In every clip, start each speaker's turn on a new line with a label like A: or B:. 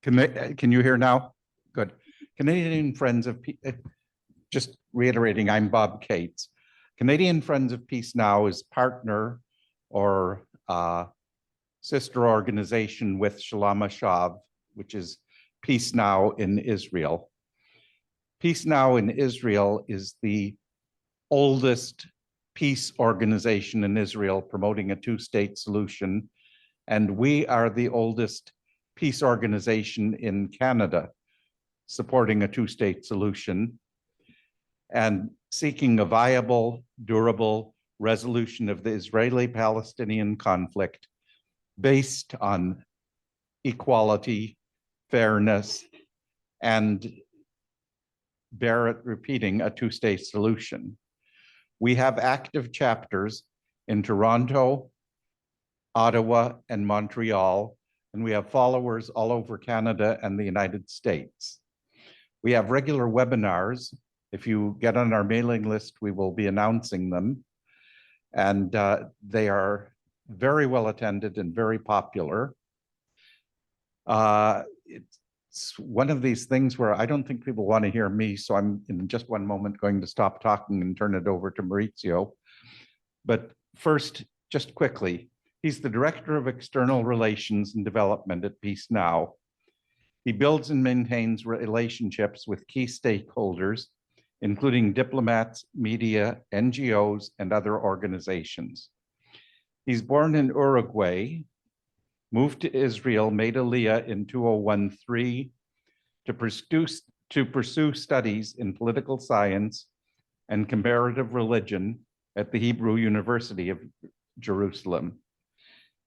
A: Can you hear now? Good. Canadian Friends of Peace, just reiterating, I'm Bob Cates. Canadian Friends of Peace Now is partner or sister organization with Shalom Ashav, which is Peace Now in Israel. Peace Now in Israel is the oldest peace organization in Israel promoting a two-state solution, and we are the oldest peace organization in Canada supporting a two-state solution and seeking a viable, durable resolution of the Israeli-Palestinian conflict based on equality, fairness, and bear it repeating, a two-state solution. We have active chapters in Toronto, Ottawa, and Montreal, and we have followers all over Canada and the United States. We have regular webinars. If you get on our mailing list, we will be announcing them. And they are very well attended and very popular. It's one of these things where I don't think people want to hear me, so I'm in just one moment going to stop talking and turn it over to Mauricio. But first, just quickly, he's the Director of External Relations and Development at Peace Now. He builds and maintains relationships with key stakeholders, including diplomats, media, NGOs, and other organizations. He's born in Uruguay, moved to Israel, made Aliyah in 2013 to pursue studies in political science and comparative religion at the Hebrew University of Jerusalem.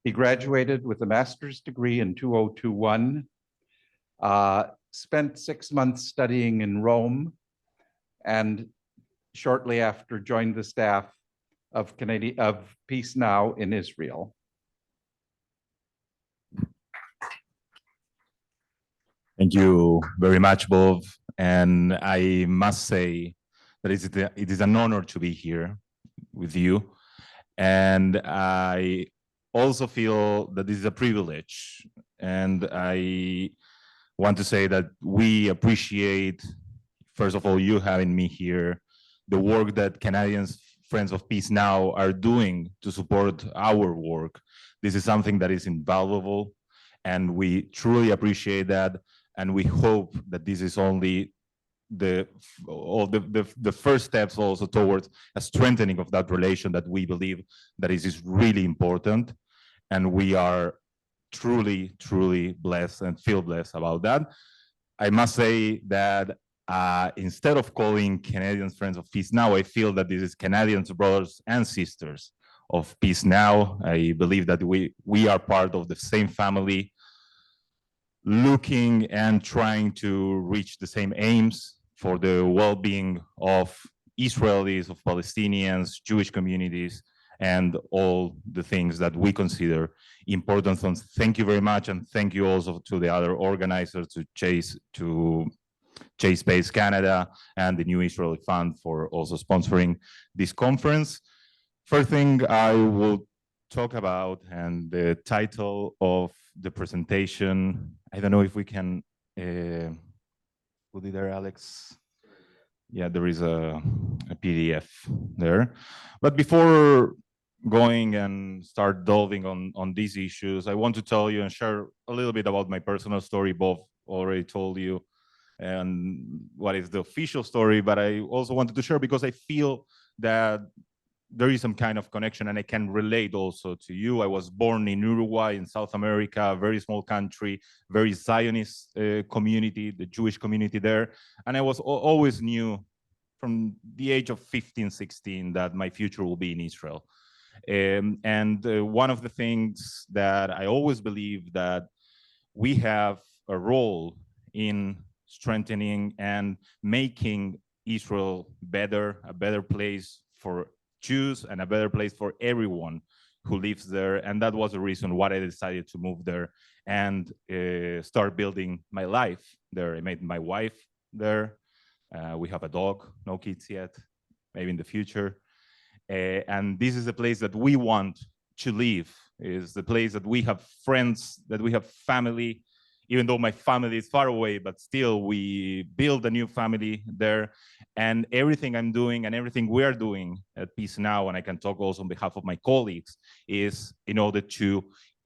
A: He graduated with a master's degree in 2021, spent 6 months studying in Rome, and shortly after joined the staff of Peace Now in Israel.
B: Thank you very much, Bob. And I must say that it is an honor to be here with you. And I also feel that this is a privilege. And I want to say that we appreciate, first of all, you having me here, the work that Canadians Friends of Peace Now are doing to support our work. This is something that is invaluable, and we truly appreciate that. And we hope that this is only the first steps also towards a strengthening of that relation that we believe that is really important. And we are truly, truly blessed and feel blessed about that. I must say that instead of calling Canadians Friends of Peace Now, I feel that this is Canadians brothers and sisters of Peace Now. I believe that we are part of the same family, looking and trying to reach the same aims for the well-being of Israelis, of Palestinians, Jewish communities, and all the things that we consider important. So thank you very much, and thank you also to the other organizers, to Chase Space Canada and the New Israeli Fund for also sponsoring this conference. First thing I will talk about, and the title of the presentation, I don't know if we can put it there, Alex. Yeah, there is a PDF there. But before going and start delving on these issues, I want to tell you and share a little bit about my personal story. Bob already told you and what is the official story, but I also wanted to share because I feel that there is some kind of connection, and I can relate also to you. I was born in Uruguay in South America, a very small country, very Zionist community, the Jewish community there. And I was always knew from the age of 15, 16 that my future will be in Israel. And one of the things that I always believe that we have a role in strengthening and making Israel better, a better place for Jews and a better place for everyone who lives there. And that was the reason why I decided to move there and start building my life there. I met my wife there. We have a dog, no kids yet, maybe in the future. And this is the place that we want to live, is the place that we have friends, that we have family even though my family is far away, but still we build a new family there. And everything I'm doing and everything we are doing at Peace Now, and I can talk also on behalf of my colleagues, is in order to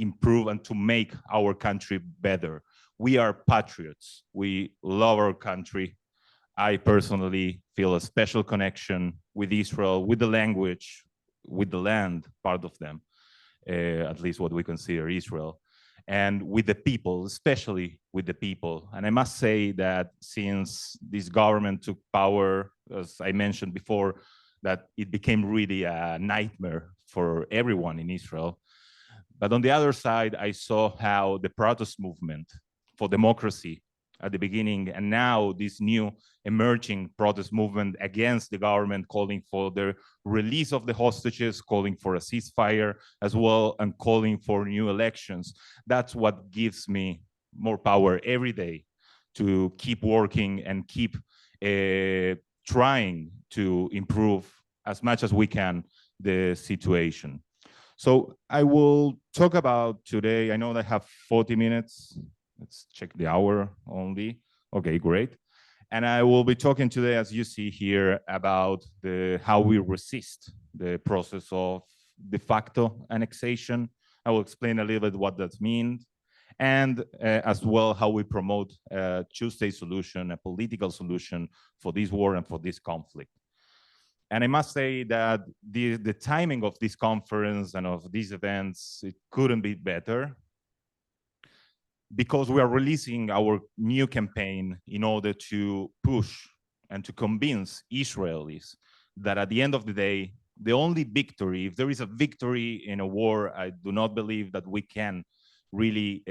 B: improve and to make our country better. We are patriots. We love our country. I personally feel a special connection with Israel, with the language, with the land, part of them, at least what we consider Israel, and with the people, especially with the people. And I must say that since this government took power, as I mentioned before, that it became really a nightmare for everyone in Israel. But on the other side, I saw how the protest movement for democracy at the beginning, and now this new emerging protest movement against the government, calling for the release of the hostages, calling for a ceasefire as well, and calling for new elections. That's what gives me more power every day to keep working and keep trying to improve as much as we can the situation. So I will talk about today, I know that I have 40 minutes. Let's check the hour only. Okay, great. And I will be talking today, as you see here, about how we resist the process of de facto annexation. I will explain a little bit what that means, and as well how we promote a two-state solution, a political solution for this war and for this conflict. And I must say that the timing of this conference and of these events, it couldn't be better, because we are releasing our new campaign in order to push and to convince Israelis that at the end of the day, the only victory, if there is a victory in a war, I do not believe that we can really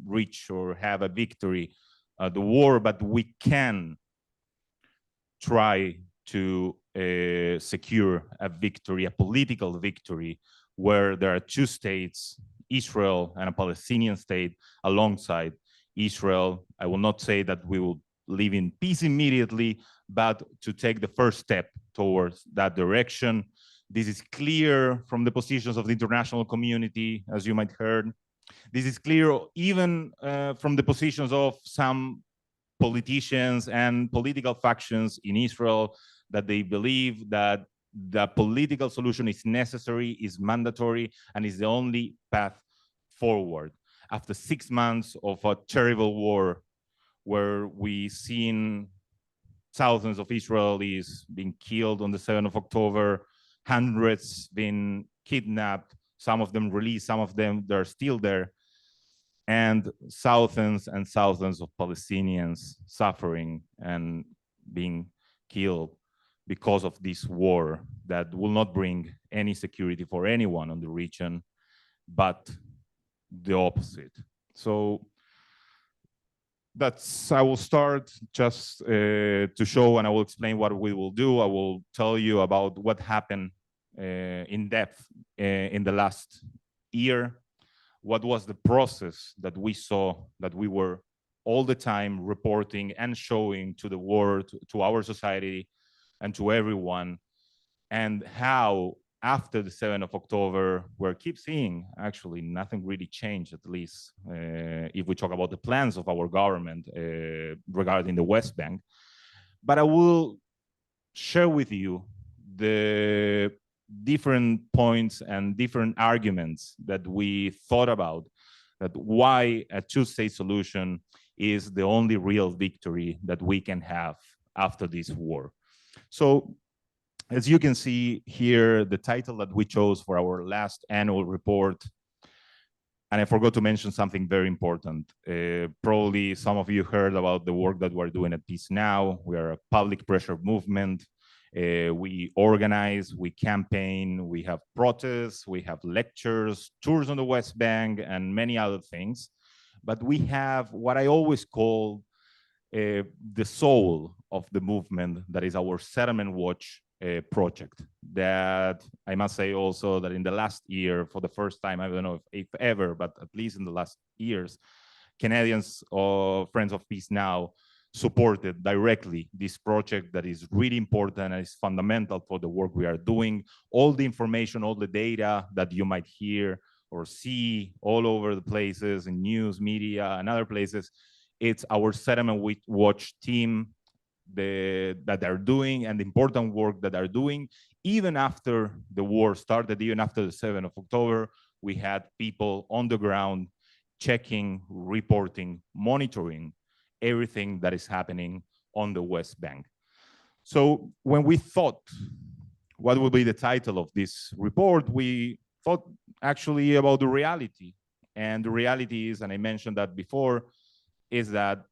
B: reach or have a victory at the war, but we can try to secure a victory, a political victory, where there are two states, Israel and a Palestinian state alongside Israel. I will not say that we will live in peace immediately, but to take the first step towards that direction. This is clear from the positions of the international community, as you might heard. This is clear even from the positions of some politicians and political factions in Israel, that they believe that the political solution is necessary, is mandatory, and is the only path forward. After 6 months of a terrible war, where we've seen thousands of Israelis being killed on the 7th of October, hundreds been kidnapped, some of them released, some of them they're still there, and thousands of Palestinians suffering and being killed because of this war that will not bring any security for anyone in the region, but the opposite. So I will start just to show, and I will explain what we will do. I will tell you about what happened in depth in the last year. What was the process that we saw, that we were all the time reporting and showing to the world, to our society, and to everyone, and how after the 7th of October, we keep seeing actually nothing really changed, at least if we talk about the plans of our government regarding the West Bank. But I will share with you the different points and different arguments that we thought about, that why a two-state solution is the only real victory that we can have after this war. So as you can see here, the title that we chose for our last annual report, and I forgot to mention something very important. Probably some of you heard about the work that we're doing at Peace Now. We are a public pressure movement. We organize, we campaign, we have protests, we have lectures, tours on the West Bank, and many other things. But we have what I always call the soul of the movement, that is our Settlement Watch project. That I must say also that in the last year, for the first time, I don't know if ever, but at least in the last years, Canadians or Friends of Peace Now supported directly this project that is really important and is fundamental for the work we are doing. All the information, all the data that you might hear or see all over the places in news, media, and other places, it's our settlement watch team that they're doing and the important work that they're doing. Even after the war started, even after the 7th of October, we had people on the ground checking, reporting, monitoring everything that is happening on the West Bank. So when we thought what would be the title of this report, we thought actually about the reality. And the reality is, and I mentioned that before, is that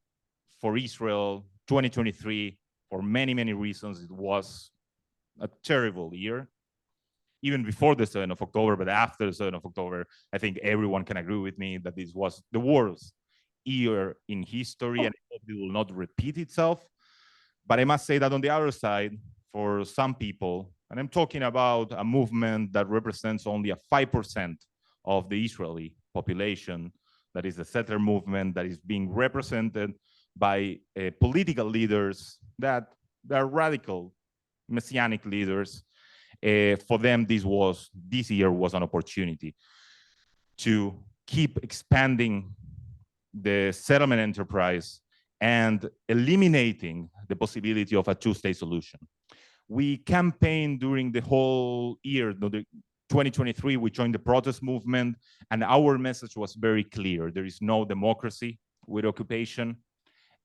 B: for Israel, 2023, for many, many reasons, it was a terrible year. Even before the 7th of October, but after the 7th of October, I think everyone can agree with me that this was the worst year in history, and it will not repeat itself. But I must say that on the other side, for some people, and I'm talking about a movement that represents only a 5% of the Israeli population, that is the settler movement that is being represented by political leaders that are radical messianic leaders. For them, this year was an opportunity to keep expanding the settlement enterprise and eliminating the possibility of a two-state solution. We campaigned during the whole year, the 2023, we joined the protest movement, and our message was very clear. There is no democracy with occupation.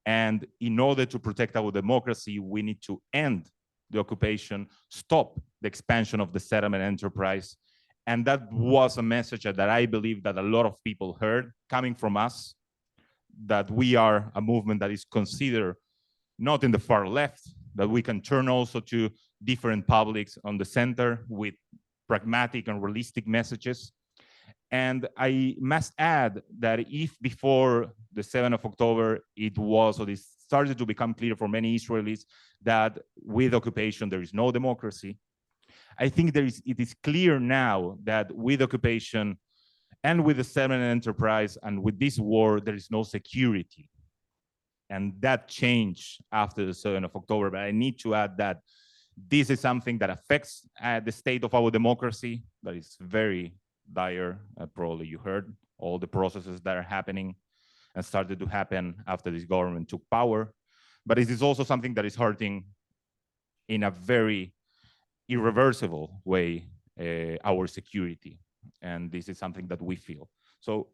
B: And in order to protect our democracy, we need to end the occupation, stop the expansion of the settlement enterprise. And that was a message that I believe that a lot of people heard coming from us, that we are a movement that is considered not in the far left, that we can turn also to different publics on the center with pragmatic and realistic messages. And I must add that if before the 7th of October, it started to become clear for many Israelis that with occupation, there is no democracy, I think it is clear now that with occupation and with the settlement enterprise and with this war, there is no security. And that changed after the 7th of October. But I need to add that this is something that affects the state of our democracy, that is very dire. Probably you heard all the processes that are happening and started to happen after this government took power. But it is also something that is hurting in a very irreversible way our security. And this is something that we feel. So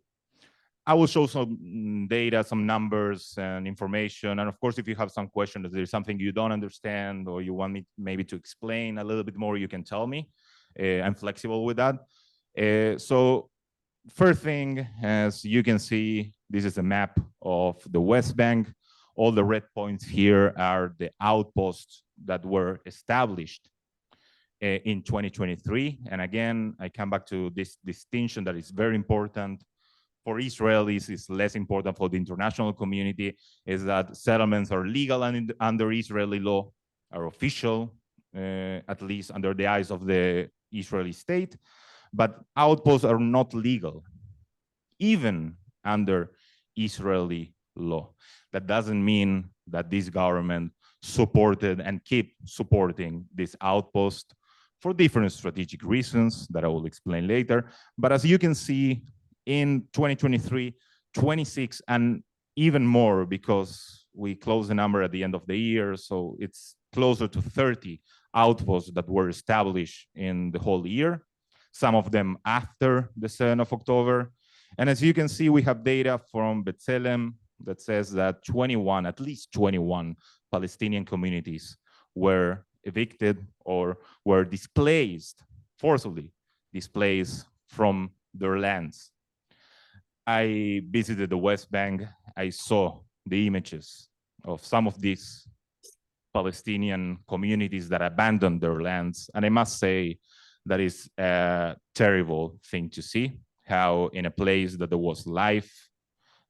B: I will show some data, some numbers and information. And of course, if you have some questions, if there's something you don't understand or you want me maybe to explain a little bit more, you can tell me. I'm flexible with that. So first thing, as you can see, this is a map of the West Bank. All the red points here are the outposts that were established in 2023. And again, I come back to this distinction that is very important. For Israelis, it's less important for the international community, is that settlements are legal and under Israeli law, are official, at least under the eyes of the Israeli state, but outposts are not legal, even under Israeli law. That doesn't mean that this government supported and keep supporting this outpost for different strategic reasons that I will explain later. But as you can see, in 2023, 26 and even more, because we close the number at the end of the year, so it's closer to 30 outposts that were established in the whole year, some of them after the 7th of October. And as you can see, we have data from B'Tselem that says that at least 21 Palestinian communities were evicted or were displaced, forcibly displaced from their lands. I visited the West Bank. I saw the images of some of these Palestinian communities that abandoned their lands. And I must say that is a terrible thing to see, how in a place that there was life,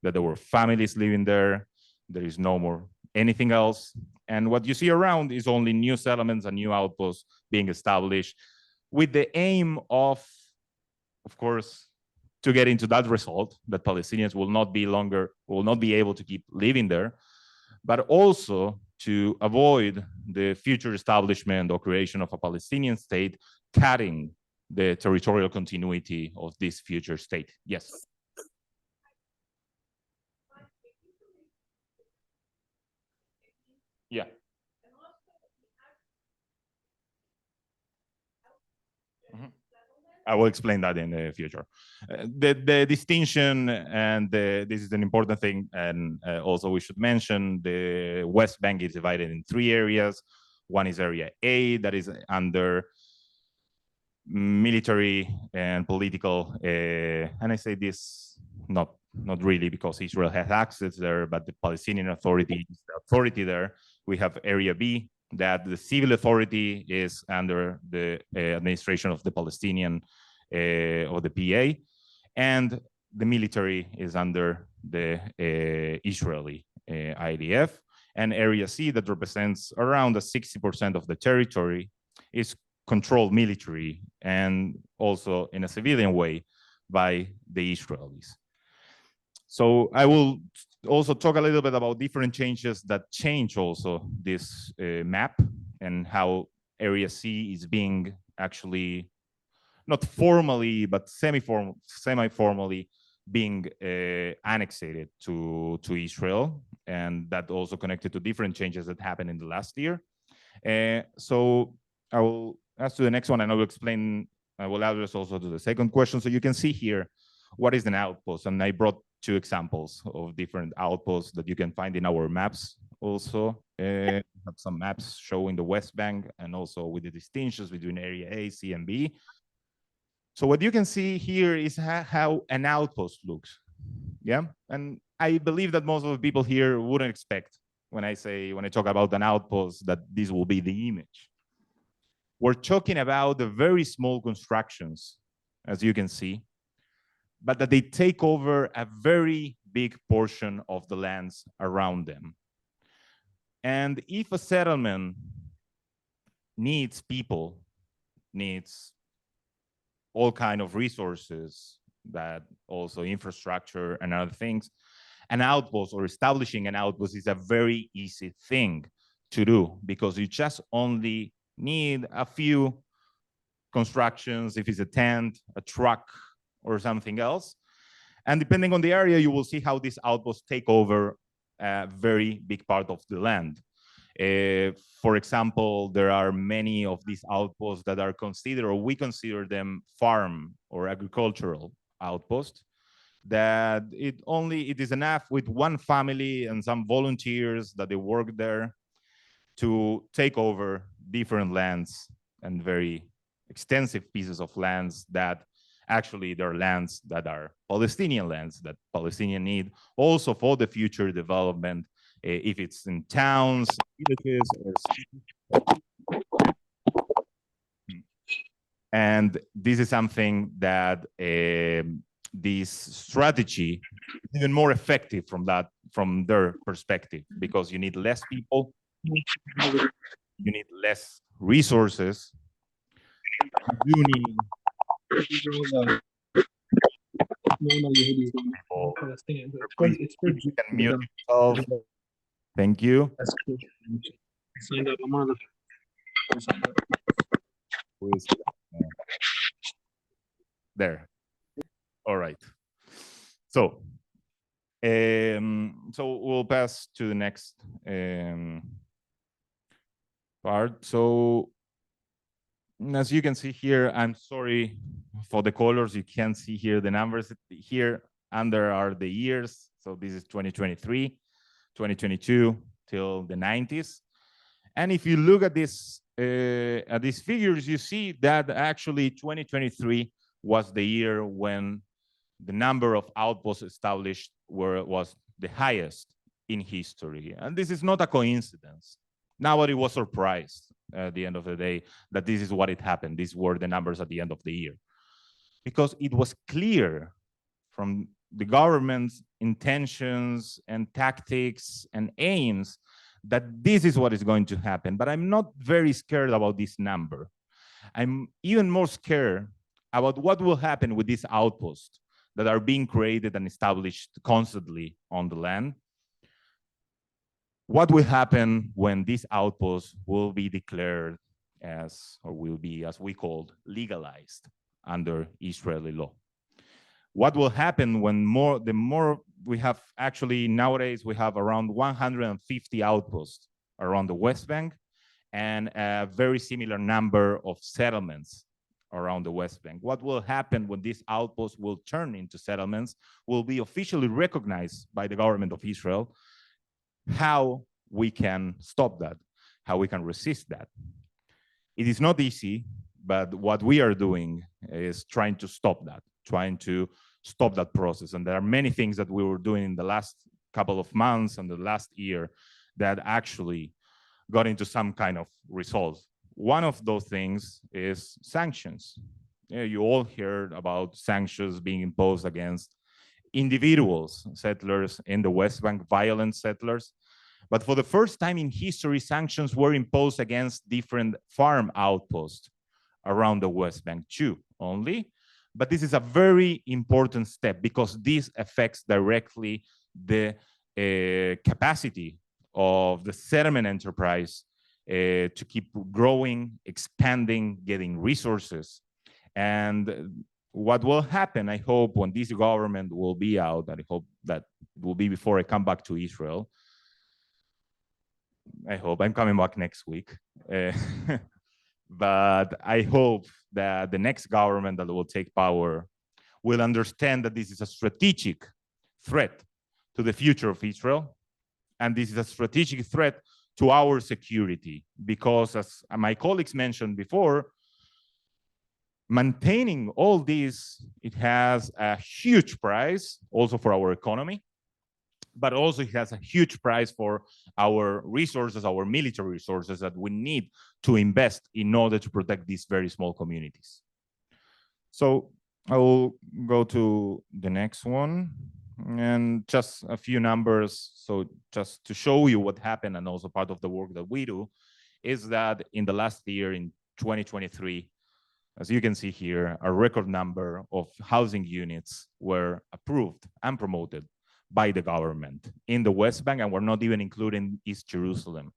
B: that there were families living there, there is no more anything else. And what you see around is only new settlements and new outposts being established with the aim of course, to get into that result, that Palestinians will not be able to keep living there, but also to avoid the future establishment or creation of a Palestinian state, cutting the territorial continuity of this future state. Yes. Yeah. I will explain that in the future. The distinction, and this is an important thing, and also we should mention, the West Bank is divided in 3 areas. One is Area A, that is under military and political, and I say this not really because Israel has access there, but the Palestinian Authority is the authority there. We have Area B, that the civil authority is under the administration of the Palestinian or the PA, and the military is under the Israeli IDF. And Area C, that represents around 60% of the territory, is controlled military and also in a civilian way by the Israelis. So I will also talk a little bit about different changes that change also this map, and how Area C is being actually not formally, but semi-formally being annexed to Israel, and that also connected to different changes that happened in the last year. So I will ask to the next one, and I will explain, I will address also to the second question. So you can see here, what is an outpost? And I brought 2 examples of different outposts that you can find in our maps also. Have some maps showing the West Bank, and also with the distinctions between Area A, C, and B. So what you can see here is how an outpost looks. Yeah, and I believe that most of the people here wouldn't expect, when I talk about an outpost, that this will be the image. We're talking about the very small constructions, as you can see, but that they take over a very big portion of the lands around them. And if a settlement needs people, needs all kind of resources, that also infrastructure and other things, an outpost or establishing an outpost is a very easy thing to do, because you just only need a few constructions, if it's a tent, a truck, or something else. And depending on the area, you will see how these outposts take over a very big part of the land. For example, there are many of these outposts that are considered, or we consider them, farm or agricultural outposts, that it is enough with one family and some volunteers that they work there to take over different lands, and very extensive pieces of lands that actually they're lands that are Palestinian lands, that Palestinians need also for the future development, if it's in towns, villages, or cities. And this is something that this strategy is even more effective from their perspective, because you need less people, you need less resources, you need you can mute yourself. Thank you. There. All right. So, so we'll pass to the next part. So, as you can see here, I'm sorry for the colors. You can't see here the numbers. Here under are the years. So this is 2023, 2022 till the 90s. And if you look at these figures, you see that actually 2023 was the year when the number of outposts established was the highest in history. And this is not a coincidence. Nobody was surprised at the end of the day that this is what it happened. These were the numbers at the end of the year. Because it was clear from the government's intentions and tactics and aims that this is what is going to happen. But I'm not very scared about this number. I'm even more scared about what will happen with these outposts that are being created and established constantly on the land. What will happen when these outposts will be declared as, or will be, as we called, legalized? under Israeli law. What will happen when the more we have, actually nowadays we have around 150 outposts around the West Bank and a very similar number of settlements around the West Bank. What will happen when these outposts will turn into settlements, will be officially recognized by the government of Israel, how we can stop that, how we can resist that. It is not easy, but what we are doing is trying to stop that, trying to stop that process. And there are many things that we were doing in the last couple of months and the last year that actually got into some kind of results. One of those things is sanctions. You all heard about sanctions being imposed against individuals, settlers in the West Bank, violent settlers. But for the first time in history, sanctions were imposed against different farm outposts around the West Bank too, only. But this is a very important step because this affects directly the capacity of the settlement enterprise to keep growing, expanding, getting resources. And what will happen, I hope, when this government will be out, and I hope that will be before I come back to Israel. I hope I'm coming back next week. But I hope that the next government that will take power will understand that this is a strategic threat to the future of Israel. And this is a strategic threat to our security, because as my colleagues mentioned before, maintaining all this, it has a huge price also for our economy, but also it has a huge price for our resources, our military resources that we need to invest in order to protect these very small communities. So I will go to the next one. And just a few numbers, so just to show you what happened, and also part of the work that we do, is that in the last year, in 2023, as you can see here, a record number of housing units were approved and promoted by the government in the West Bank, and we're not even including East Jerusalem.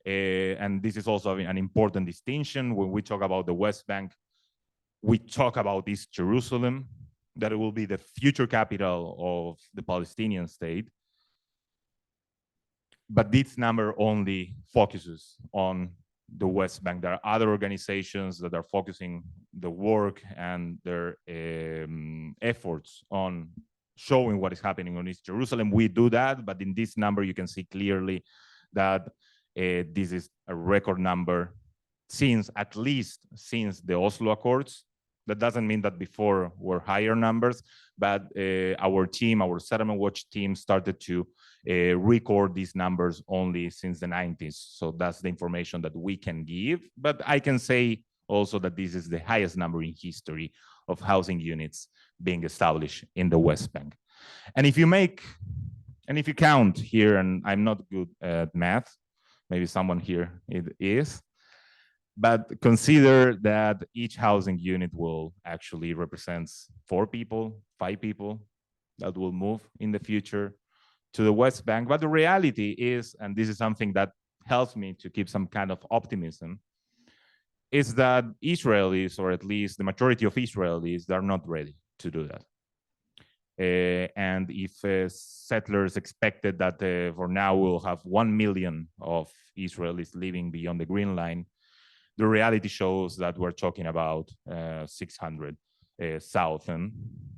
B: And this is also an important distinction. When we talk about the West Bank, we talk about East Jerusalem, that it will be the future capital of the Palestinian state. But this number only focuses on the West Bank. There are other organizations that are focusing the work and their efforts on showing what is happening on East Jerusalem. We do that, but in this number, you can see clearly that this is a record number at least since the Oslo Accords. That doesn't mean that before were higher numbers, but our team, our Settlement Watch team, started to record these numbers only since the 90s. So that's the information that we can give. But I can say also that this is the highest number in history of housing units being established in the West Bank. And if you count here, and I'm not good at math, maybe someone here is, but consider that each housing unit will actually represent 4 people, 5 people that will move in the future to the West Bank. But the reality is, and this is something that helps me to keep some kind of optimism, is that Israelis, or at least the majority of Israelis, they're not ready to do that. And if settlers expected that for now we'll have 1 million of Israelis living beyond the Green Line, the reality shows that we're talking about 600,000,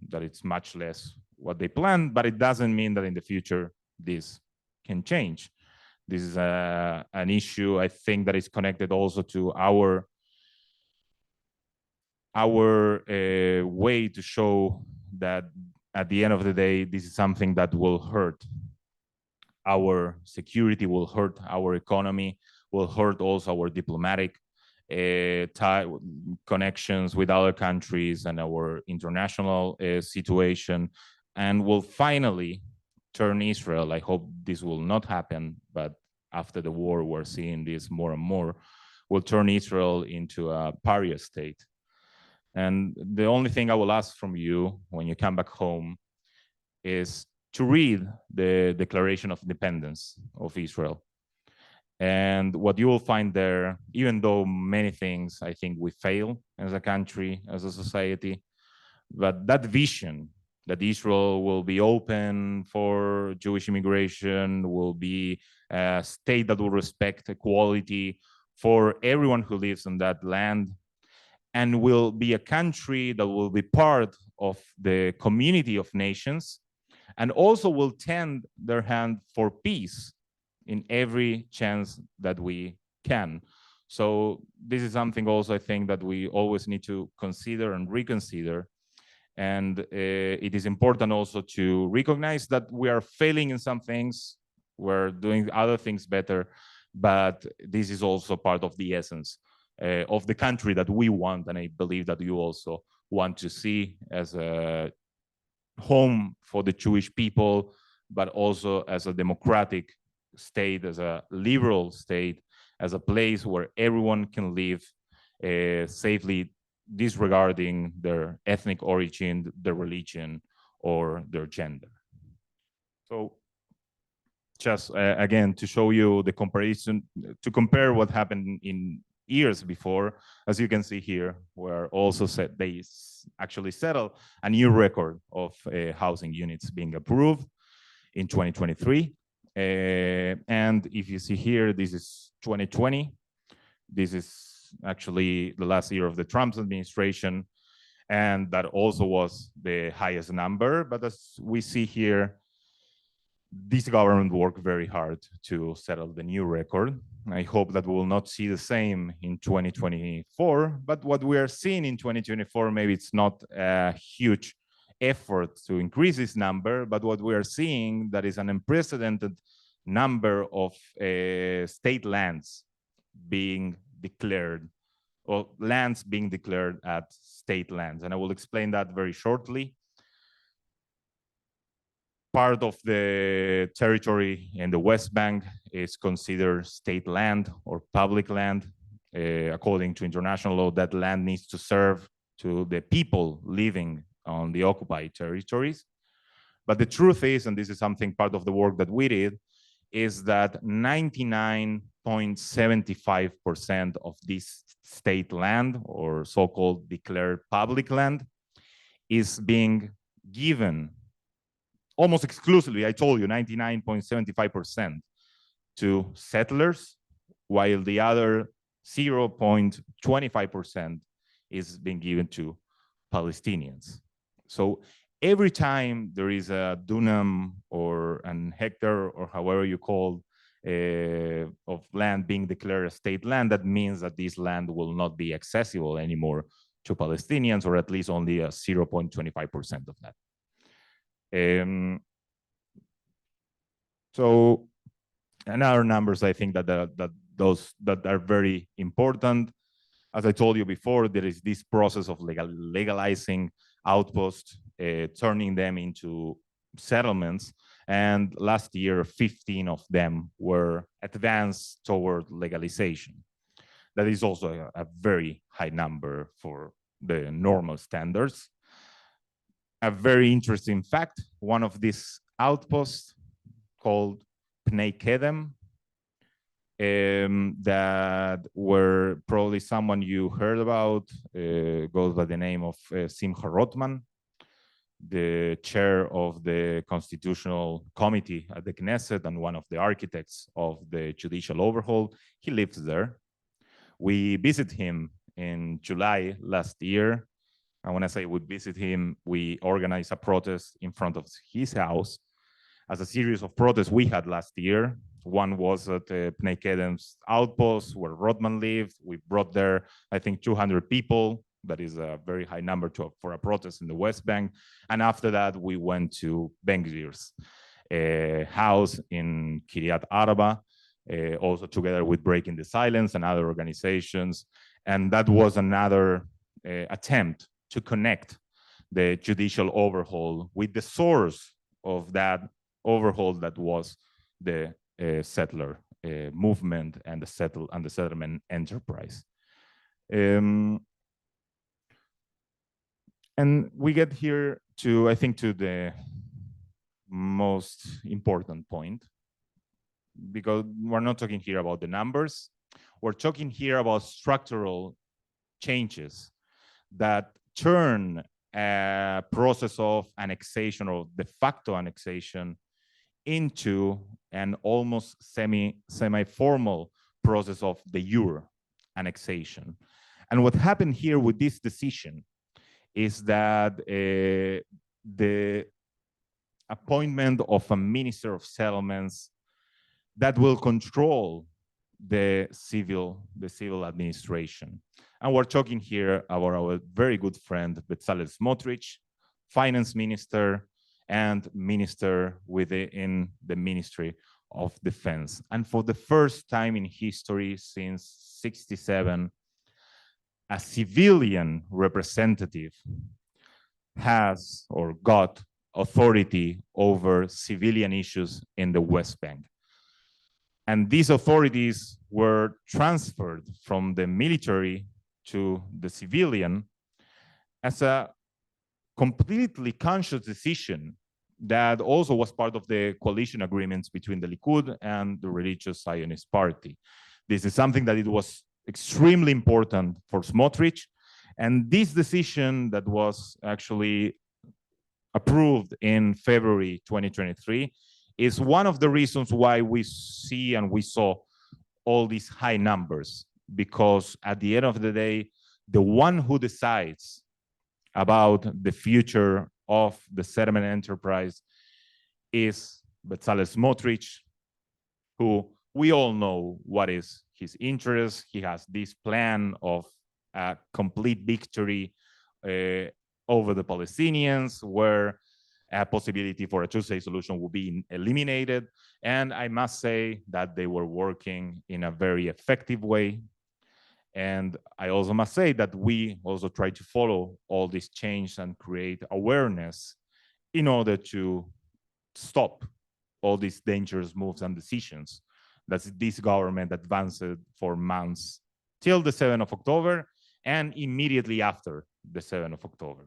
B: that it's much less what they planned, but it doesn't mean that in the future this can change. This is an issue, I think, that is connected also to our way to show that at the end of the day, this is something that will hurt our security, will hurt our economy, will hurt also our diplomatic connections with other countries and our international situation, and will finally turn Israel. I hope this will not happen, but after the war, we're seeing this more and more, will turn Israel into a pariah state. And the only thing I will ask from you when you come back home is to read the Declaration of Independence of Israel. And what you will find there, even though many things I think we fail as a country, as a society, but that vision that Israel will be open for Jewish immigration, will be a state that will respect equality for everyone who lives on that land, and will be a country that will be part of the community of nations, and also will tend their hand for peace in every chance that we can. So this is something also I think that we always need to consider and reconsider. And it is important also to recognize that we are failing in some things, we're doing other things better, but this is also part of the essence of the country that we want, and I believe that you also want to see as a home for the Jewish people, but also as a democratic state, as a liberal state, as a place where everyone can live safely, disregarding their ethnic origin, their religion, or their gender. So just again, to show you the comparison, to compare what happened in years before, as you can see here, where also they actually settled a new record of housing units being approved in 2023. And if you see here, this is 2020. This is actually the last year of the Trump administration, and that also was the highest number. But as we see here, this government worked very hard to settle the new record. I hope that we will not see the same in 2024, but what we are seeing in 2024, maybe it's not a huge effort to increase this number, but what we are seeing that is an unprecedented number of state lands being declared, or lands being declared as state lands. And I will explain that very shortly. Part of the territory in the West Bank is considered state land or public land. According to international law, that land needs to serve to the people living on the occupied territories. But the truth is, and this is something part of the work that we did, is that 99.75% of this state land, or so-called declared public land, is being given almost exclusively, I told you, 99.75% to settlers, while the other 0.25% is being given to Palestinians. So every time there is a dunam or an hectare, or however you call of land being declared a state land, that means that this land will not be accessible anymore to Palestinians, or at least only a 0.25% of that. So another numbers, I think that those that are very important. As I told you before, there is this process of legalizing outposts, turning them into settlements. And last year, 15 of them were advanced toward legalization. That is also a very high number for the normal standards. A very interesting fact, one of these outposts called Pnei Kedem, that were probably someone you heard about, goes by the name of Simcha Rotman, the chair of the Constitutional Committee at the Knesset and one of the architects of the judicial overhaul. He lives there. We visited him in July last year. And when I say we visit him, we organized a protest in front of his house as a series of protests we had last year. One was at Pnei Kedem's outpost where Rotman lived. We brought there, I think, 200 people. That is a very high number for a protest in the West Bank. And after that, we went to Ben Gvir's house in Kiryat Arba, also together with Breaking the Silence and other organizations. And that was another attempt to connect the judicial overhaul with the source of that overhaul, that was the settler movement and the settlement enterprise. And we get here to, I think, to the most important point. because we're not talking here about the numbers. We're talking here about structural changes that turn a process of annexation or de facto annexation into an almost semi-formal process of de jure annexation. And what happened here with this decision is that the appointment of a minister of settlements that will control the civil administration. And we're talking here about our very good friend, Netanyahu-Smotrich, finance minister and minister within the Ministry of Defense. And for the first time in history since '67, a civilian representative has or got authority over civilian issues in the West Bank. And these authorities were transferred from the military to the civilian as a completely conscious decision that also was part of the coalition agreements between the Likud and the religious Zionist party. This is something that it was extremely important for Smotrich. And this decision that was actually approved in February 2023 is one of the reasons why we see and we saw all these high numbers, because at the end of the day, the one who decides about the future of the settlement enterprise is Bezalel Smotrich, who we all know what is his interest. He has this plan of a complete victory over the Palestinians, where a possibility for a two-state solution will be eliminated. And I must say that they were working in a very effective way. And I also must say that we also try to follow all these changes and create awareness in order to stop all these dangerous moves and decisions that this government advanced for months till the 7th of October and immediately after the 7th of October.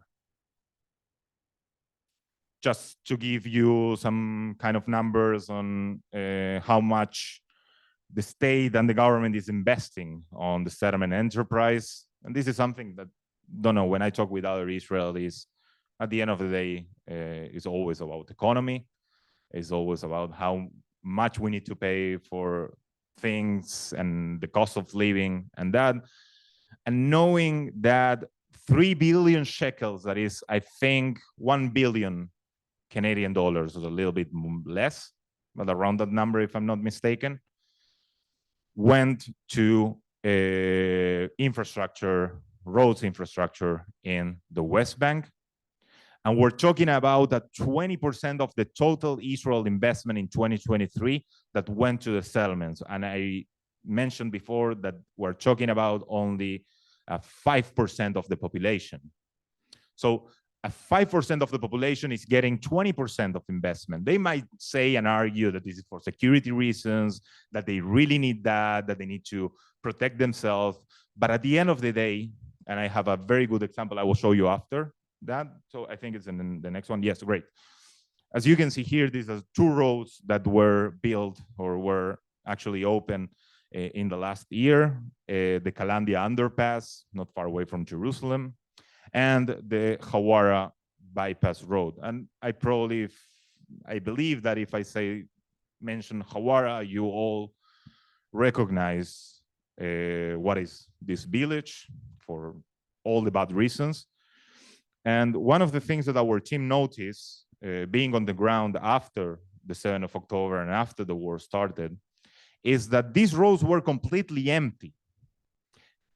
B: Just to give you some kind of numbers on how much the state and the government is investing on the settlement enterprise. And this is something that, don't know, when I talk with other Israelis, at the end of the day, it's always about economy. It's always about how much we need to pay for things and the cost of living and that. And knowing that 3 billion shekels, that is, I think, 1 billion Canadian dollars, or a little bit less, but around that number, if I'm not mistaken, went to infrastructure, roads infrastructure in the West Bank. And we're talking about that 20% of the total Israel investment in 2023 that went to the settlements. And I mentioned before that we're talking about only 5% of the population. So 5% of the population is getting 20% of investment. They might say and argue that this is for security reasons, that they really need that they need to protect themselves. But at the end of the day, and I have a very good example I will show you after that. So I think it's in the next one. Yes, great. As you can see here, these are 2 roads that were built or were actually open in the last year. The Kalandia underpass, not far away from Jerusalem, and the Hawara bypass road. And I believe that if I mention Hawara, you all recognize what is this village for all the bad reasons. And one of the things that our team noticed, being on the ground after the 7th of October and after the war started, is that these roads were completely empty.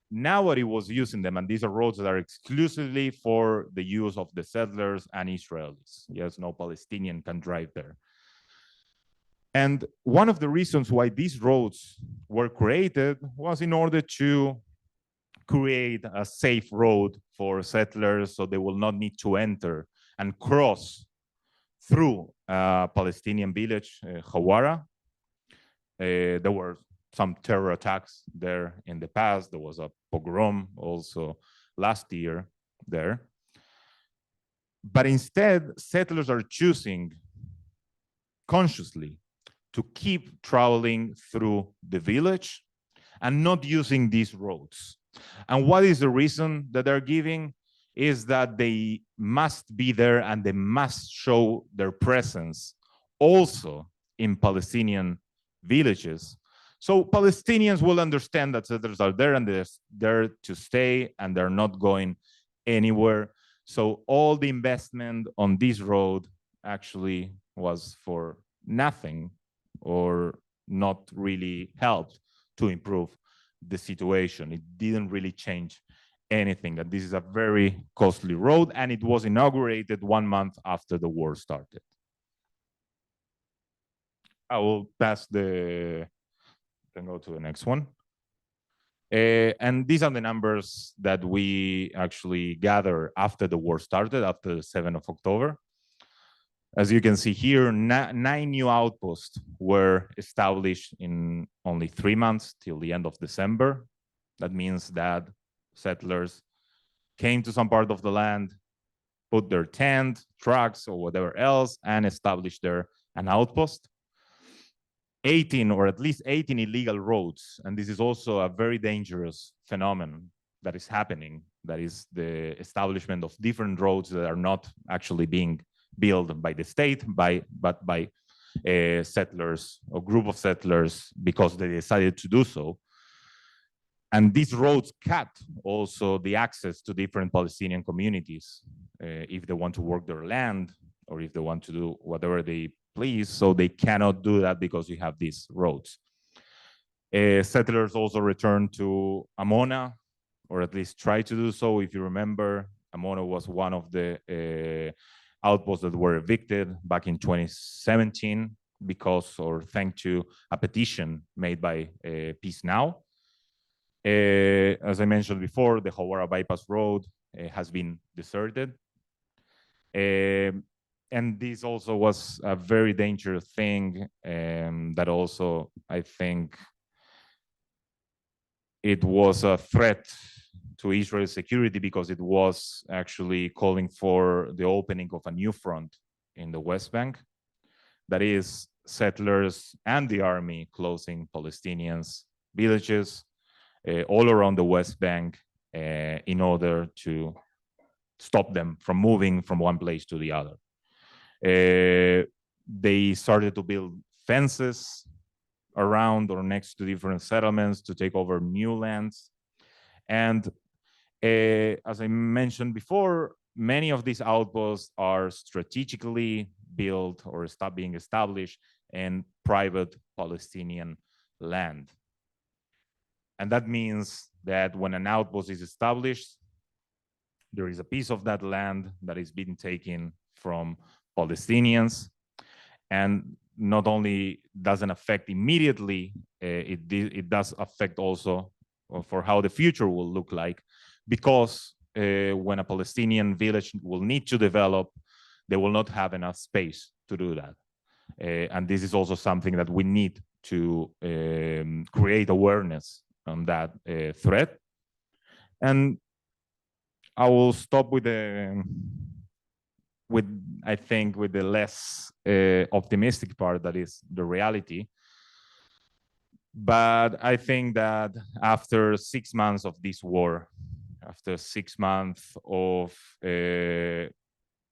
B: Nobody was using them, and these are roads that are exclusively for the use of the settlers and Israelis. Yes, no Palestinian can drive there. And one of the reasons why these roads were created was in order to create a safe road for settlers so they will not need to enter and cross through a Palestinian village, Hawara. There were some terror attacks there in the past. There was a pogrom also last year there. But instead, settlers are choosing consciously to keep traveling through the village and not using these roads. And what is the reason that they're giving? Is that they must be there and they must show their presence also in Palestinian villages. So Palestinians will understand that settlers are there and they're there to stay and they're not going anywhere. So all the investment on this road actually was for nothing or not really helped to improve the situation. It didn't really change anything. And this is a very costly road, and it was inaugurated 1 month after the war started. I will pass the, can go to the next one. And these are the numbers that we actually gathered after the war started, after the 7th of October. As you can see here, 9 new outposts were established in only 3 months till the end of December. That means that settlers came to some part of the land, put their tent, trucks, or whatever else, and established there an outpost. 18, or at least 18 illegal roads, and this is also a very dangerous phenomenon that is happening. That is the establishment of different roads that are not actually being built by the state, but by settlers or group of settlers because they decided to do so. And these roads cut also the access to different Palestinian communities if they want to work their land or if they want to do whatever they please. So they cannot do that because you have these roads. Settlers also returned to Amona, or at least try to do so. If you remember, Amona was one of the outposts that were evicted back in 2017 because, or thanks to a petition made by Peace Now. As I mentioned before, the Hawara bypass road has been deserted. And this also was a very dangerous thing that also, I think, it was a threat to Israel's security because it was actually calling for the opening of a new front in the West Bank. That is, settlers and the army closing Palestinians' villages all around the West Bank in order to stop them from moving from one place to the other. They started to build fences around or next to different settlements to take over new lands. And as I mentioned before, many of these outposts are strategically built or being established in private Palestinian land. And that means that when an outpost is established, there is a piece of that land that is being taken from Palestinians. And not only doesn't affect immediately, it does affect also for how the future will look like, because when a Palestinian village will need to develop, they will not have enough space to do that. And this is also something that we need to create awareness on that threat. And I will stop with I think with the less optimistic part, that is the reality. But I think that after 6 months of this war, after 6 months of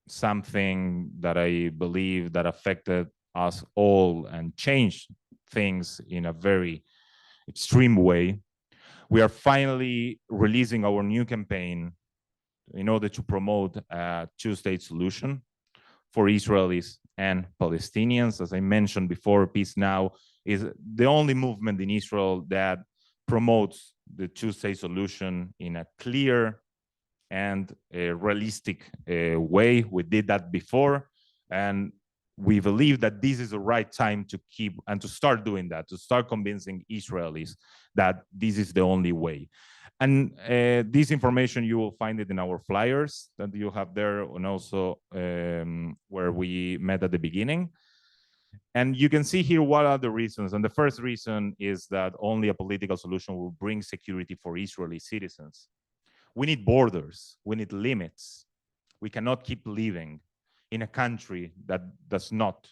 B: something that I believe that affected us all and changed things in a very extreme way, we are finally releasing our new campaign in order to promote a two-state solution for Israelis and Palestinians. As I mentioned before, Peace Now is the only movement in Israel that promotes the two-state solution in a clear and a realistic way. We did that before, and we believe that this is the right time to keep and to start doing that, to start convincing Israelis that this is the only way. And this information, you will find it in our flyers that you have there, and also where we met at the beginning. And you can see here what are the reasons. And the first reason is that only a political solution will bring security for Israeli citizens. We need borders, we need limits. We cannot keep living in a country that does not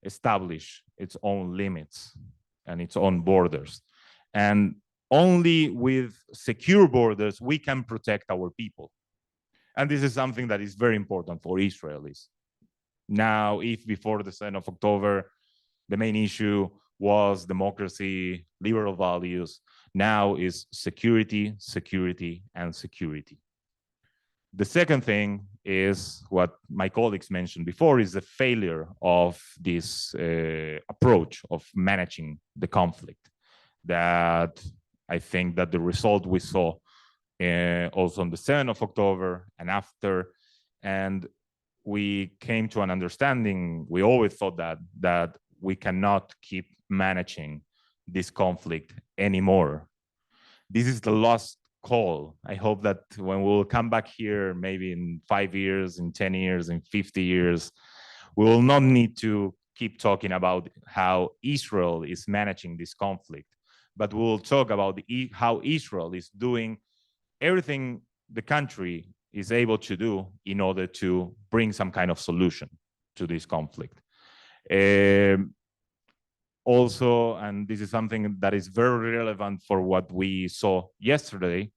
B: establish its own limits and its own borders. And only with secure borders we can protect our people. And this is something that is very important for Israelis. Now, if before the 7th of October, the main issue was democracy, liberal values, now is security, security, and security. The second thing is what my colleagues mentioned before, is the failure of this approach of managing the conflict. That I think that the result we saw also on the 7th of October and after, and we came to an understanding, we always thought that we cannot keep managing this conflict anymore. This is the last call. I hope that when we'll come back here, maybe in 5 years, in 10 years, in 50 years, we will not need to keep talking about how Israel is managing this conflict, but we'll talk about how Israel is doing everything the country is able to do in order to bring some kind of solution to this conflict. Also, and this is something that is very relevant for what we saw yesterday,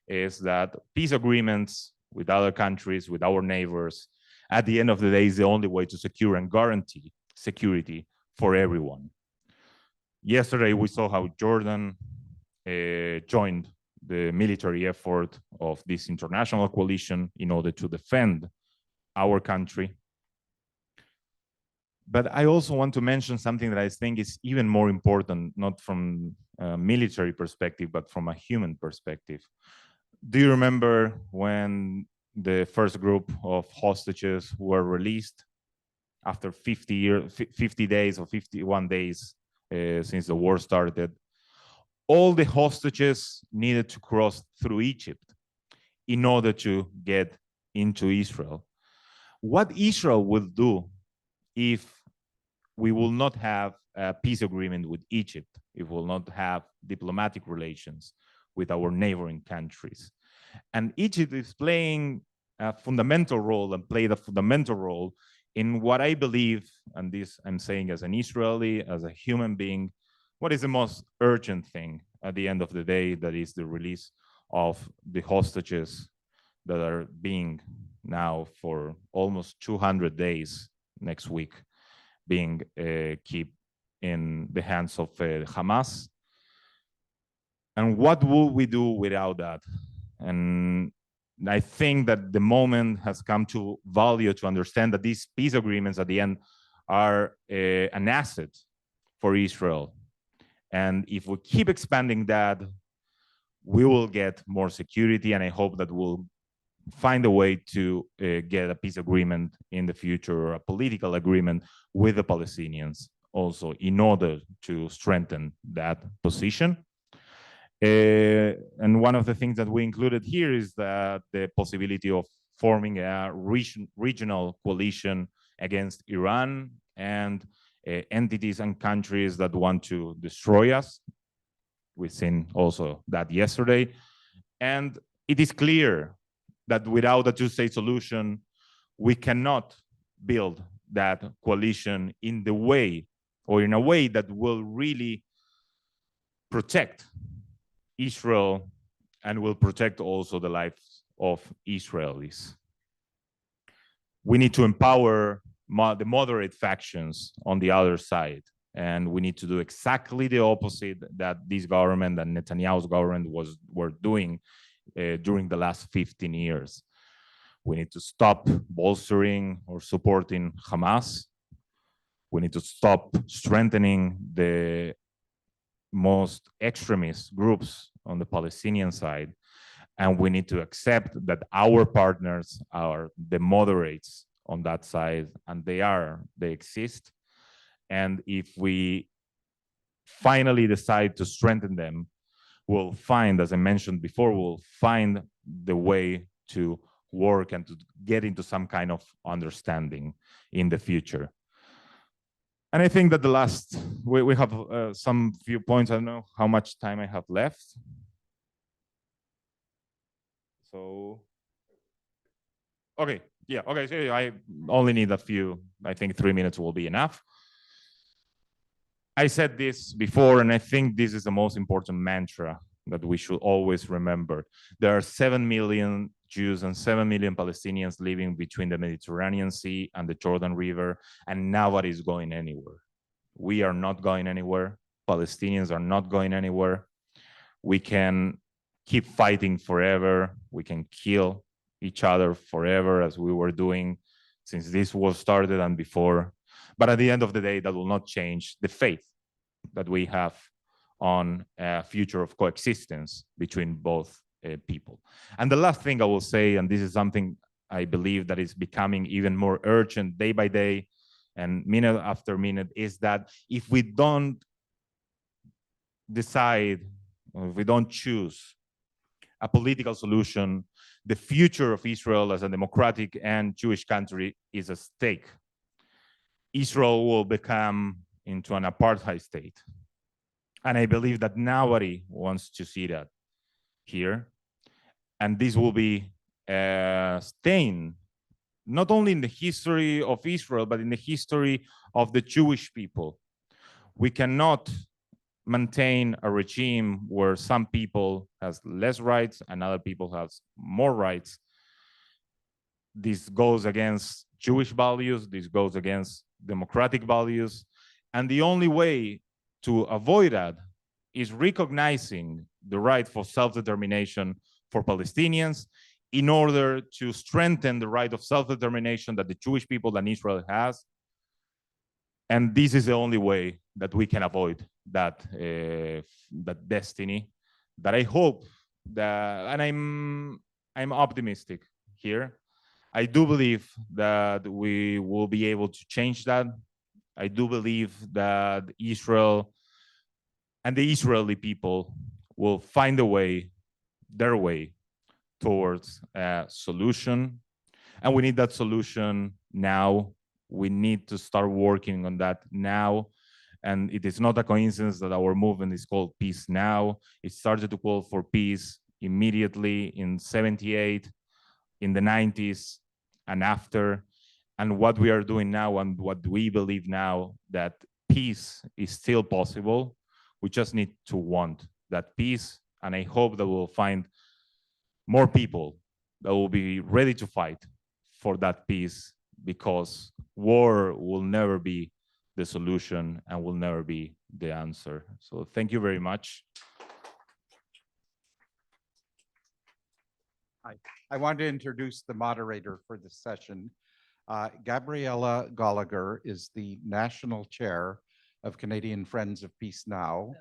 B: is that peace agreements with other countries, with our neighbors, at the end of the day is the only way to secure and guarantee security for everyone. Yesterday, we saw how Jordan joined the military effort of this international coalition in order to defend our country. But I also want to mention something that I think is even more important, not from a military perspective, but from a human perspective. Do you remember when the first group of hostages were released after 50 days or 51 days since the war started? All the hostages needed to cross through Egypt in order to get into Israel. What Israel will do if we will not have a peace agreement with Egypt, if we will not have diplomatic relations with our neighboring countries? And Egypt is playing a fundamental role and played a fundamental role in what I believe, and this I'm saying as an Israeli, as a human being, what is the most urgent thing at the end of the day, that is the release of the hostages that are being now for almost 200 days next week being kept in the hands of Hamas. And what will we do without that? And I think that the moment has come to value to understand that these peace agreements at the end are an asset for Israel. And if we keep expanding that, we will get more security, and I hope that we'll find a way to get a peace agreement in the future, or a political agreement with the Palestinians also, in order to strengthen that position. And one of the things that we included here is that the possibility of forming a regional coalition against Iran and entities and countries that want to destroy us. We've seen also that yesterday. And it is clear that without a two-state solution, we cannot build that coalition in the way, or in a way that will really protect Israel and will protect also the lives of Israelis. We need to empower the moderate factions on the other side, and we need to do exactly the opposite that this government and Netanyahu's government were doing during the last 15 years. We need to stop bolstering or supporting Hamas. We need to stop strengthening the most extremist groups on the Palestinian side. And we need to accept that our partners are the moderates on that side, and they exist. And if we finally decide to strengthen them, we'll find, as I mentioned before, we'll find the way to work and to get into some kind of understanding in the future. And I think that the last, we have some few points. I don't know how much time I have left. So, okay, yeah, okay, so I only need a few, I think 3 minutes will be enough. I said this before, and I think this is the most important mantra that we should always remember. There are 7 million Jews and 7 million Palestinians living between the Mediterranean Sea and the Jordan River, and nobody's going anywhere. We are not going anywhere. Palestinians are not going anywhere. We can keep fighting forever. We can kill each other forever, as we were doing since this war started and before. But at the end of the day, that will not change the faith that we have on a future of coexistence between both people. And the last thing I will say, and this is something I believe that is becoming even more urgent day by day and minute after minute, is that if we don't decide, or if we don't choose a political solution, the future of Israel as a democratic and Jewish country is at stake. Israel will become into an apartheid state. And I believe that nobody wants to see that here. And this will be a stain, not only in the history of Israel, but in the history of the Jewish people. We cannot maintain a regime where some people has less rights and other people have more rights. This goes against Jewish values, this goes against democratic values. And the only way to avoid that is recognizing the right for self-determination for Palestinians in order to strengthen the right of self-determination that the Jewish people and Israel has. And this is the only way that we can avoid that, that destiny, that I hope that, and I'm optimistic here. I do believe that we will be able to change that. I do believe that Israel and the Israeli people will find a way, their way, towards a solution. And we need that solution now. We need to start working on that now. And it is not a coincidence that our movement is called Peace Now. It started to call for peace immediately in 78, in the 90s, and after. And what we are doing now and what we believe now, that peace is still possible. We just need to want that peace. And I hope that we'll find more people that will be ready to fight for that peace, because war will never be the solution and will never be the answer. So thank you very much.
A: I want to introduce the moderator for this session. Gabriella Goliger is the national chair of Canadian Friends of Peace Now.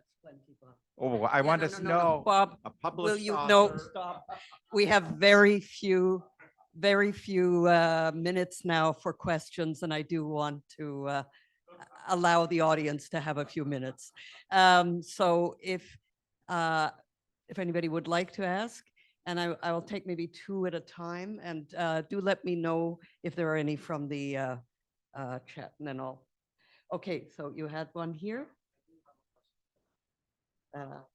A: Oh, I want to know.
C: Bob,
A: A published
C: will you,
A: author.
C: no, stop. We have very few minutes now for questions, and I do want to allow the audience to have a few minutes. So if anybody would like to ask, and I will take maybe two at a time, and do let me know if there are any from the chat, and then I'll. Okay, so you had one here. But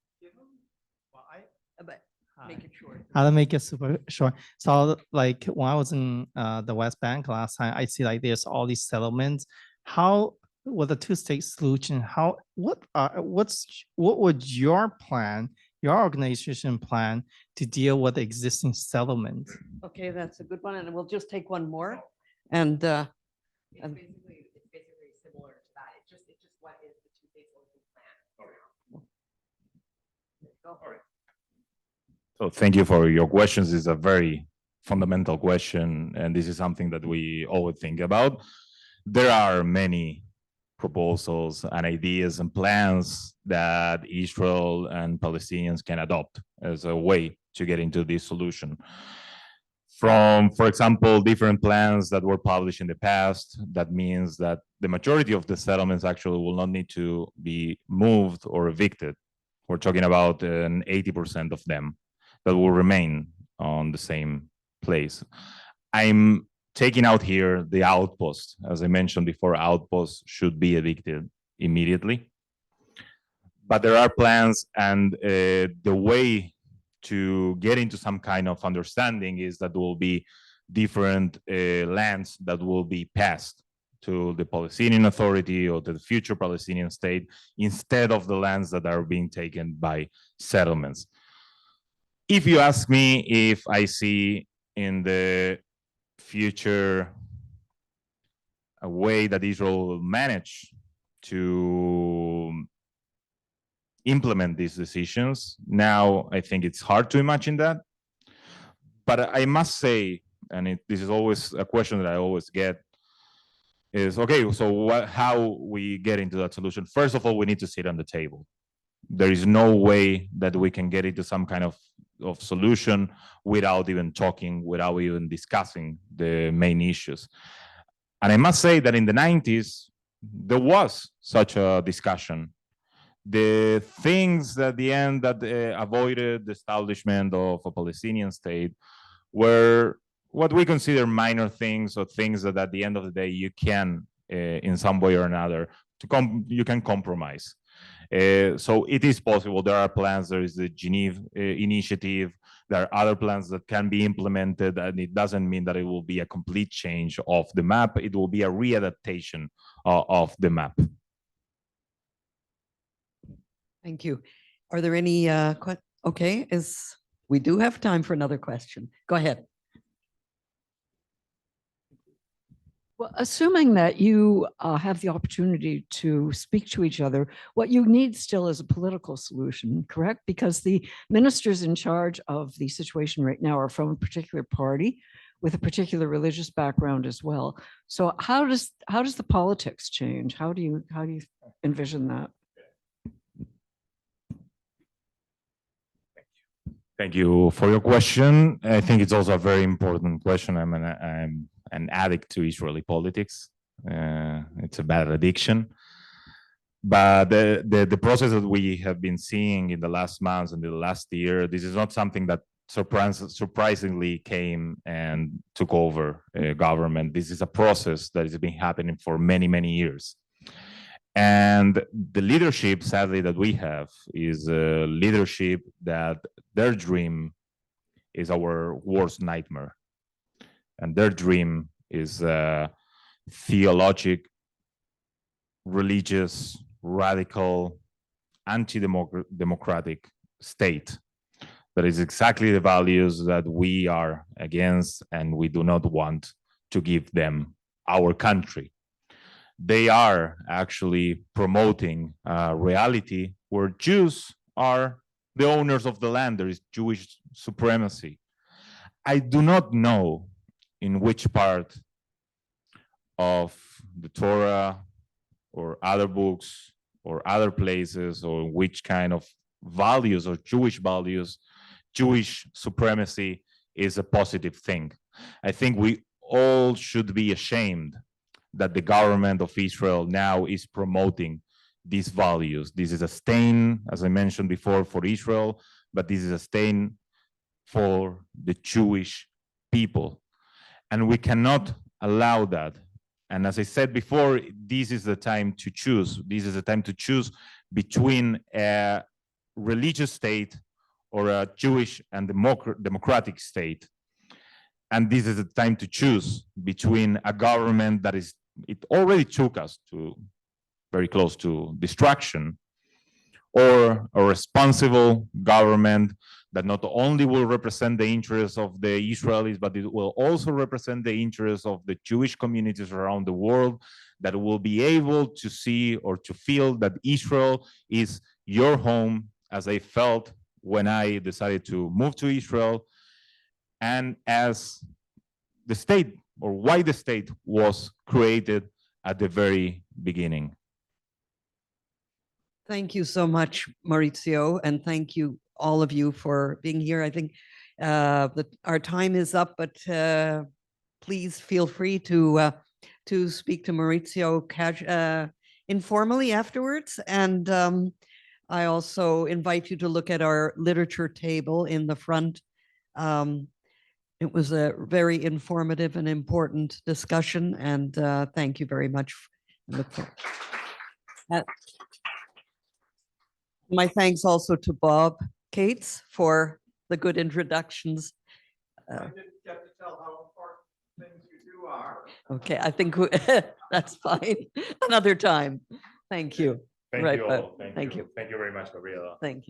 C: make it short.
D: I'll make it super short. So like when I was in the West Bank last time, I see like there's all these settlements. How with a two-state solution, what would your plan, your organization plan to deal with the existing settlement?
C: Okay, that's a good one, and we'll just take one more. And
E: It's basically similar to that. It's just what is the two-state solution plan?
B: So thank you for your questions. It's a very fundamental question, and this is something that we always think about. There are many proposals and ideas and plans that Israel and Palestinians can adopt as a way to get into this solution. From, for example, different plans that were published in the past, that means that the majority of the settlements actually will not need to be moved or evicted. We're talking about an 80% of them that will remain on the same place. I'm taking out here the outposts. As I mentioned before, outposts should be evicted immediately. But there are plans, and the way to get into some kind of understanding is that there will be different lands that will be passed to the Palestinian Authority or to the future Palestinian state instead of the lands that are being taken by settlements. If you ask me if I see in the future a way that Israel will manage to implement these decisions, now I think it's hard to imagine that. But I must say, and this is always a question that I always get, is okay, so how we get into that solution? First of all, we need to sit on the table. There is no way that we can get into some kind of solution without even talking, without even discussing the main issues. And I must say that in the 90s, there was such a discussion. The things at the end that avoided the establishment of a Palestinian state were what we consider minor things, or things that at the end of the day you can, in some way or another, you can compromise. So it is possible. There are plans. There is the Geneva initiative. There are other plans that can be implemented, and it doesn't mean that it will be a complete change of the map. It will be a readaptation of the map.
C: Thank you. Are there any, okay, we do have time for another question. Go ahead.
F: Well, assuming that you have the opportunity to speak to each other, what you need still is a political solution, correct? Because the ministers in charge of the situation right now are from a particular party with a particular religious background as well. So how does the politics change? How do you envision that?
B: Thank you for your question. I think it's also a very important question. I'm an addict to Israeli politics. It's a bad addiction. But the process that we have been seeing in the last months and the last year, this is not something that surprisingly came and took over government. This is a process that has been happening for many, many years. And the leadership, sadly, that we have is a leadership that their dream is our worst nightmare. And their dream is a theologic, religious, radical, anti-democratic state that is exactly the values that we are against, and we do not want to give them our country. They are actually promoting a reality where Jews are the owners of the land. There is Jewish supremacy. I do not know in which part of the Torah or other books or other places, or which kind of values or Jewish values, Jewish supremacy is a positive thing. I think we all should be ashamed that the government of Israel now is promoting these values. This is a stain, as I mentioned before, for Israel, but this is a stain for the Jewish people. And we cannot allow that. And as I said before, this is the time to choose. This is the time to choose between a religious state or a Jewish and democratic state. And this is the time to choose between a government that is, it already took us to very close to destruction, or a responsible government that not only will represent the interests of the Israelis, but it will also represent the interests of the Jewish communities around the world, that will be able to see or to feel that Israel is your home, as I felt when I decided to move to Israel, and as the state, or why the state was created at the very beginning.
C: Thank you so much, Mauricio, and thank you all of you for being here. I think our time is up, but please feel free to speak to Mauricio informally afterwards. And I also invite you to look at our literature table in the front. It was a very informative and important discussion, and thank you very much. My thanks also to Bob Cates for the good introductions.
A: I didn't get to tell how important things you do are.
C: Okay, I think that's fine. Another time. Thank you.
B: Thank
C: Right,
B: you
C: but
B: all.
C: thank you.
B: Thank you very much, Gabriella.
C: Thank you.